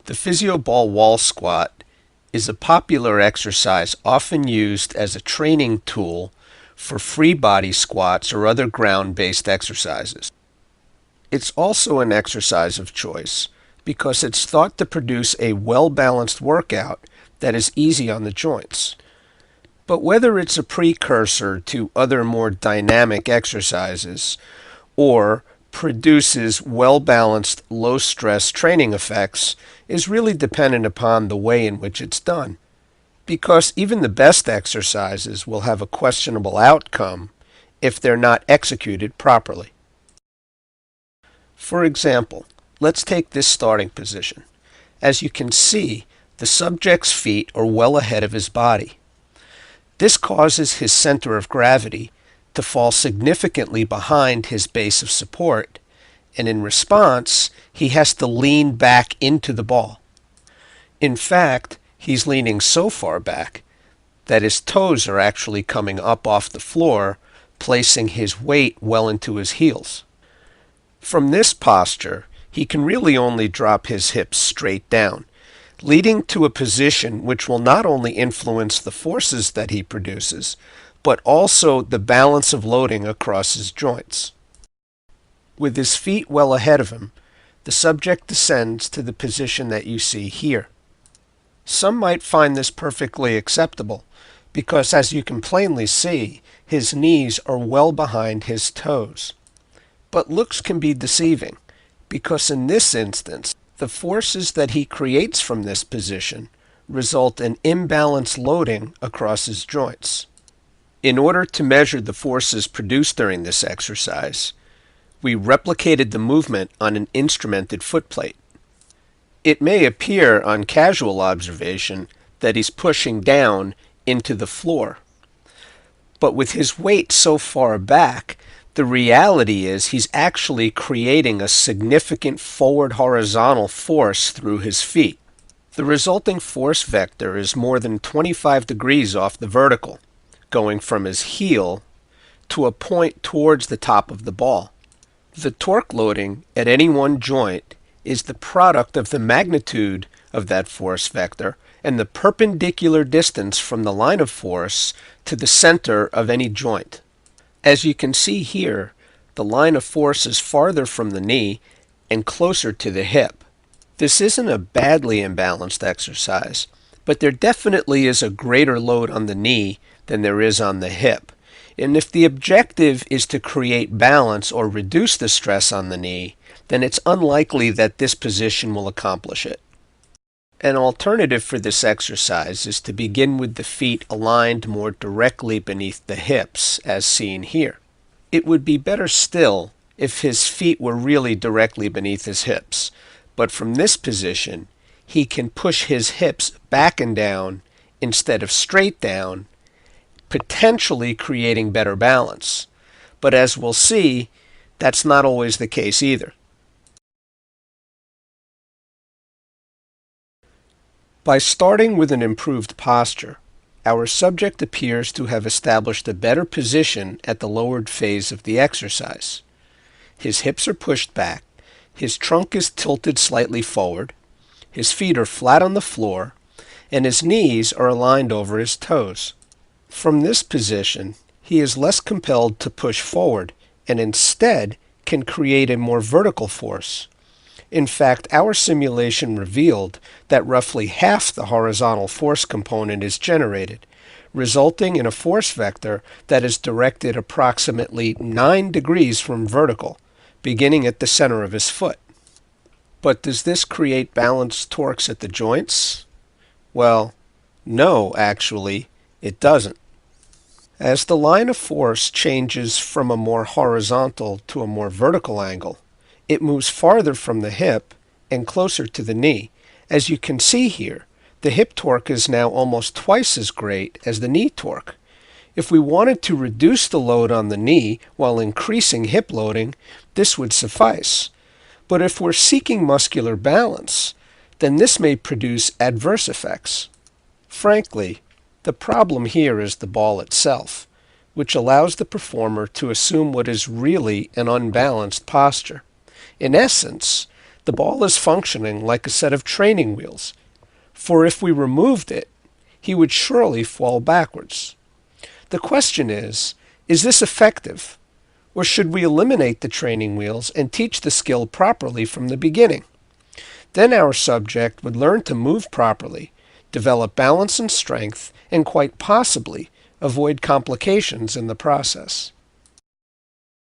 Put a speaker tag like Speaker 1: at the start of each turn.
Speaker 1: The Physioball wall squat is a popular exercise often used as a training tool for free body squats or other ground-based exercises. It's also an exercise of choice because it's thought to produce a well-balanced workout that is easy on the joints. But whether it's a precursor to other more dynamic exercises or produces well-balanced, low-stress training effects is really dependent upon the way in which it's done. Because even the best exercises will have a questionable outcome if they're not executed properly. For example, let's take this starting position. As you can see, the subject's feet are well ahead of his body. This causes his center of gravity to fall significantly behind his base of support, and in response, he has to lean back into the ball. In fact, he's leaning so far back that his toes are actually coming up off the floor, placing his weight well into his heels. From this posture, he can really only drop his hips straight down, leading to a position which will not only influence the forces that he produces, but also the balance of loading across his joints. With his feet well ahead of him, the subject descends to the position that you see here. Some might find this perfectly acceptable because, as you can plainly see, his knees are well behind his toes. But looks can be deceiving because in this instance, the forces that he creates from this position result in imbalanced loading across his joints. In order to measure the forces produced during this exercise, we replicated the movement on an instrumented footplate. It may appear on casual observation that he's pushing down into the floor, but with his weight so far back, the reality is he's actually creating a significant forward horizontal force through his feet. The resulting force vector is more than 25 degrees off the vertical, going from his heel to a point towards the top of the ball. The torque loading at any one joint is the product of the magnitude of that force vector and the perpendicular distance from the line of force to the center of any joint. As you can see here, the line of force is farther from the knee and closer to the hip. This isn't a badly imbalanced exercise, but there definitely is a greater load on the knee than there is on the hip. And if the objective is to create balance or reduce the stress on the knee, then it's unlikely that this position will accomplish it. An alternative for this exercise is to begin with the feet aligned more directly beneath the hips, as seen here. It would be better still if his feet were really directly beneath his hips, but from this position, he can push his hips back and down instead of straight down, potentially creating better balance. But as we'll see, that's not always the case either. By starting with an improved posture, our subject appears to have established a better position at the lowered phase of the exercise. His hips are pushed back, his trunk is tilted slightly forward, his feet are flat on the floor, and his knees are aligned over his toes. From this position, he is less compelled to push forward and instead can create a more vertical force. In fact, our simulation revealed that roughly half the horizontal force component is generated, resulting in a force vector that is directed approximately 9 degrees from vertical, beginning at the center of his foot. But does this create balanced torques at the joints? Well, no, actually, it doesn't. As the line of force changes from a more horizontal to a more vertical angle, it moves farther from the hip and closer to the knee. As you can see here, the hip torque is now almost twice as great as the knee torque. If we wanted to reduce the load on the knee while increasing hip loading, this would suffice. But if we're seeking muscular balance, then this may produce adverse effects. Frankly, the problem here is the ball itself, which allows the performer to assume what is really an unbalanced posture. In essence, The ball is functioning like a set of training wheels, for if we removed it, he would surely fall backwards. The question is this effective, or should we eliminate the training wheels and teach the skill properly from the beginning? Then our subject would learn to move properly, develop balance and strength, and quite possibly avoid complications in the process.